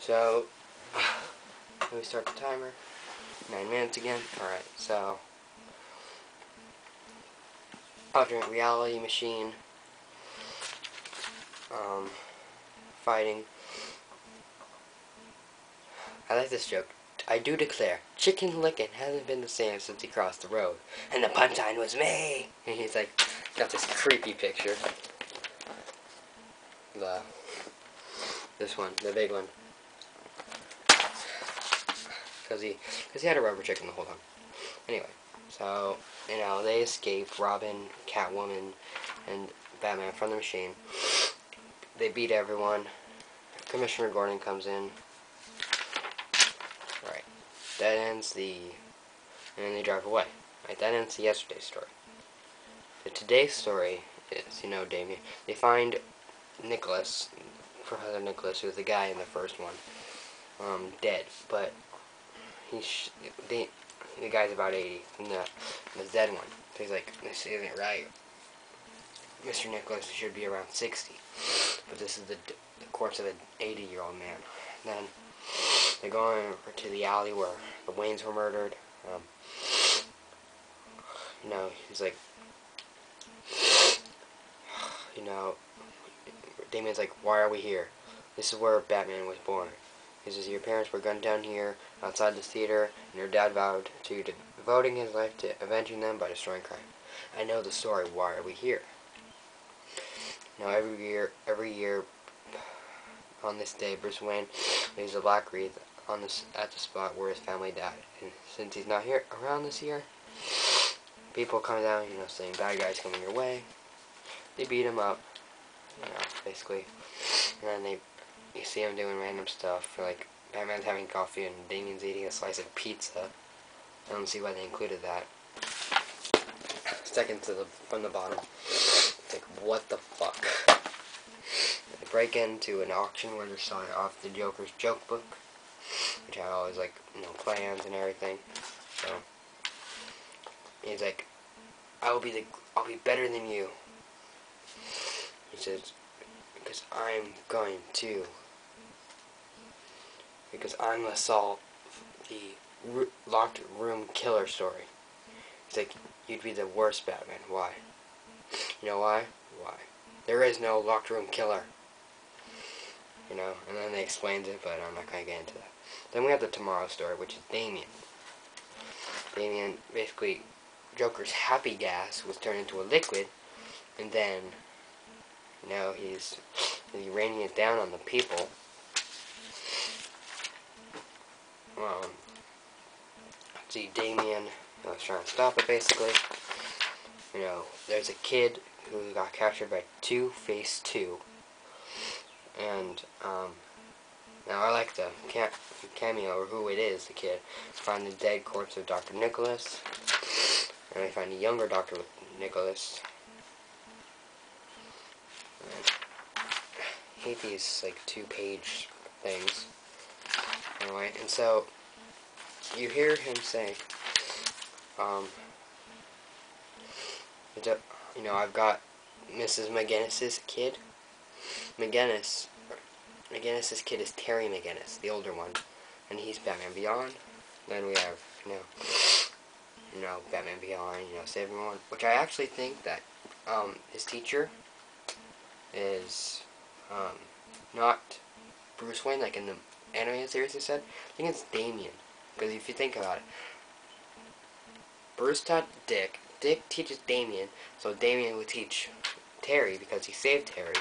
So, let me start the timer. 9 minutes again. Alright, so alternate reality machine. Fighting. I like this joke. I do declare, Chicken Licken hasn't been the same since he crossed the road. And the punchline was me! And he's like, got this creepy picture. This one, the big one. Because he had a rubber chicken the whole time. Anyway, so, they escaped, Robin, Catwoman, and Batman from the machine. They beat everyone. Commissioner Gordon comes in. Right. That ends and then they drive away. Right, that ends the yesterday's story. The today's story is, Damien. They find Nicholas, Professor Nicholas, who was the guy in the first one, dead. But the guy's about 80 in the dead one. So he's like, this isn't right. Mr. Nicholas should be around 60. But this is the corpse of an 80-year-old man. Then they go over to the alley where the Waynes were murdered. He's like, Damien's like, why are we here? This is where Batman was born. He says, your parents were gunned down here, outside this theater, and your dad vowed to devoting his life to avenging them by destroying crime. I know the story, why are we here? Now, every year, on this day, Bruce Wayne leaves a black wreath at the spot where his family died. And since he's not here around this year, people come down, saying bad guys coming your way. They beat him up, basically. And then you see him doing random stuff, like Batman's having coffee and Damien's eating a slice of pizza. I don't see why they included that. Second from the bottom. It's like, what the fuck? They break into an auction where they're selling off the Joker's joke book, which I always like, plans and everything. So he's like, I'll be better than you. He says, because I'm going to solve the locked room killer story. He's like, you'd be the worst Batman. Why? You know why? Why? There is no locked room killer. And then they explained it, but I'm not going to get into that. Then we have the Tomorrow story, which is Damien. Damien, basically, Joker's happy gas was turned into a liquid, and then, now he's raining it down on the people. See, Damien was trying to stop it, basically. There's a kid who got captured by Two-Face 2. And, now I like the cameo, or who it is, the kid. Find the dead corpse of Dr. Nicholas. And they find a younger Dr. Nicholas. And I hate these, 2-page things. Anyway, and so, you hear him say, I've got Mrs. McGinnis's kid. McGinnis's kid is Terry McGinnis, the older one, and he's Batman Beyond. Then we have, Batman Beyond, Save Everyone, which I actually think that, his teacher is, not Bruce Wayne, like in the animated series they said. I think it's Damien, because if you think about it, Bruce taught Dick teaches Damien, so Damien would teach Terry, because he saved Terry,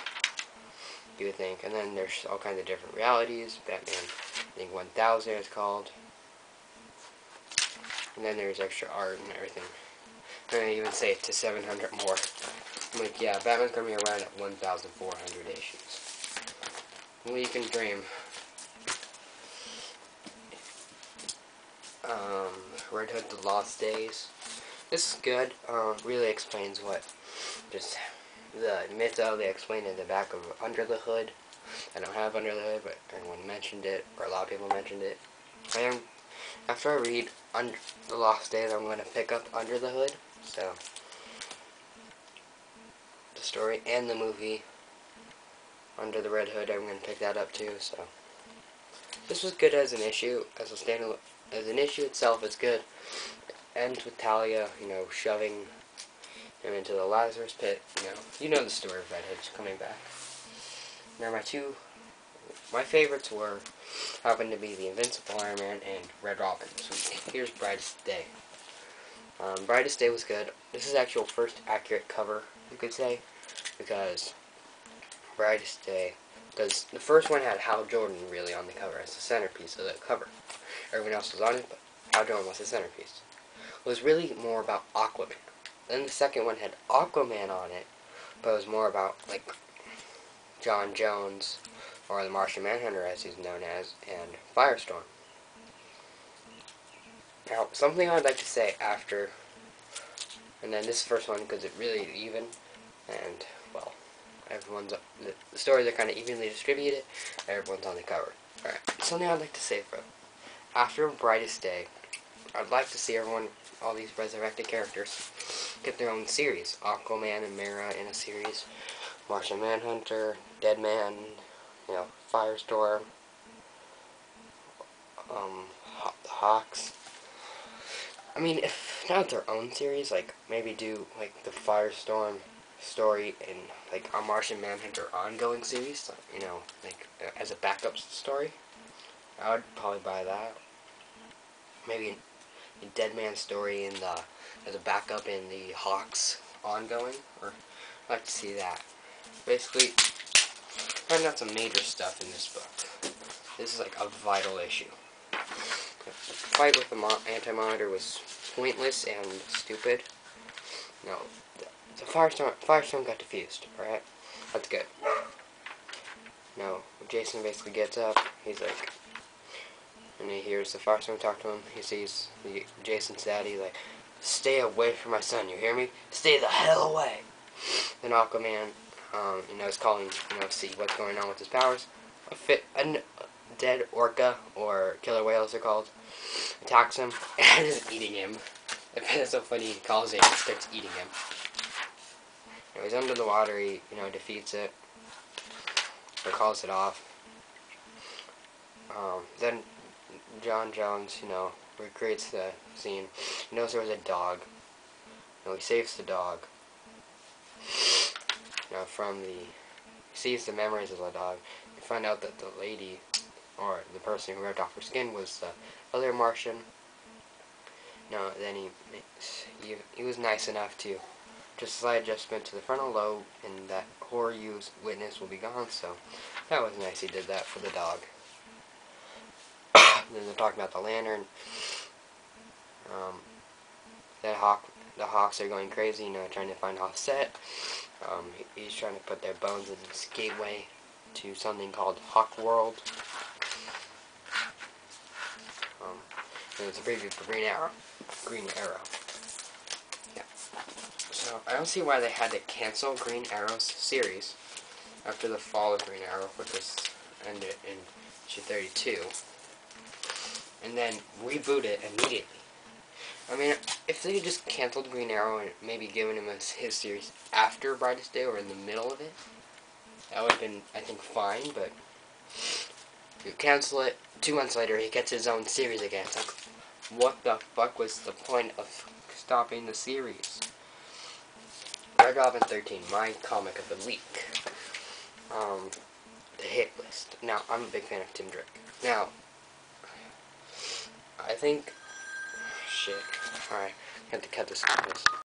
you would think. And then there's all kinds of different realities. Batman, I think 1000 is called. And then there's extra art and everything. And I even say it to 700 more. I'm like, yeah, Batman's gonna be around at 1,400 issues. Well, you can dream. Red Hood: The Lost Days. This is good. Really explains just the myth they explained in the back of Under the Hood. I don't have Under the Hood, but everyone mentioned it, or a lot of people mentioned it. After I read The Lost Days, I'm going to pick up Under the Hood. So, the story and the movie Under the Red Hood, I'm going to pick that up too. So, This was good as an issue, as a standalone. As an issue itself, it's good. Ends with Talia, shoving him into the Lazarus pit. You know the story of Red Hood coming back. Now my favorites happened to be the Invincible Iron Man and Red Robin. So here's Brightest Day. Brightest Day was good. This is actual first accurate cover, you could say, because Brightest Day, because the first one had Hal Jordan really on the cover as the centerpiece of the cover. Everyone else was on it, but Hal Jordan was the centerpiece. It was really more about Aquaman. Then the second one had Aquaman on it, but it was more about, like, John Jones, or the Martian Manhunter as he's known as, and Firestorm. Now, something I'd like to say after, and then this first one, because it really is even, and, well, the stories are kind of evenly distributed, everyone's on the cover. Alright, something I'd like to say after Brightest Day, I'd like to see all these resurrected characters, get their own series. Aquaman and Mera in a series, Martian Manhunter, Deadman, Firestorm, the Hawks. I mean, if not their own series, like, maybe do, like, the Firestorm story in, like, a Martian Manhunter ongoing series, like, as a backup story, I would probably buy that. Maybe a Deadman story as a backup in the Hawks ongoing, or I'd like to see that. Basically, find out some major stuff in this book. This is like a vital issue. The fight with the Anti-Monitor was pointless and stupid. No, the Firestorm got defused, alright? That's good. No, Jason basically gets up, he's like, and he hears the Firestorm talk to him. He sees Jason's daddy, like, stay away from my son, you hear me? Stay the hell away! Then Aquaman, is calling, see what's going on with his powers. A dead orca, or killer whales they're called, attacks him, and is eating him. It's so funny, he calls it and starts eating him. He's under the water, he, defeats it, or calls it off. Then John Jones, recreates the scene. He knows there was a dog. He saves the dog. He sees the memories of the dog. You find out that the lady, or the person who ripped off her skin, was the other Martian. Then he was nice enough to just slide adjustment to the frontal lobe, and that horror witness will be gone, so that was nice he did that for the dog. Then they're talking about the lantern. The Hawks are going crazy, trying to find Offset. He's trying to put their bones in this gateway to something called Hawk World. And it's a preview for Green Arrow. Yeah. So I don't see why they had to cancel Green Arrow's series after the fall of Green Arrow, which was ended in issue 32. And then reboot it immediately. I mean, if they had just canceled Green Arrow and maybe given him his series after Brightest Day or in the middle of it, that would have been, I think, fine, but you cancel it, 2 months later he gets his own series again. It's like, what the fuck was the point of stopping the series? Red Robin 13, my comic of the week. The hit list. Now, I'm a big fan of Tim Drake. Now, I think... Shit. Alright, I have to cut this.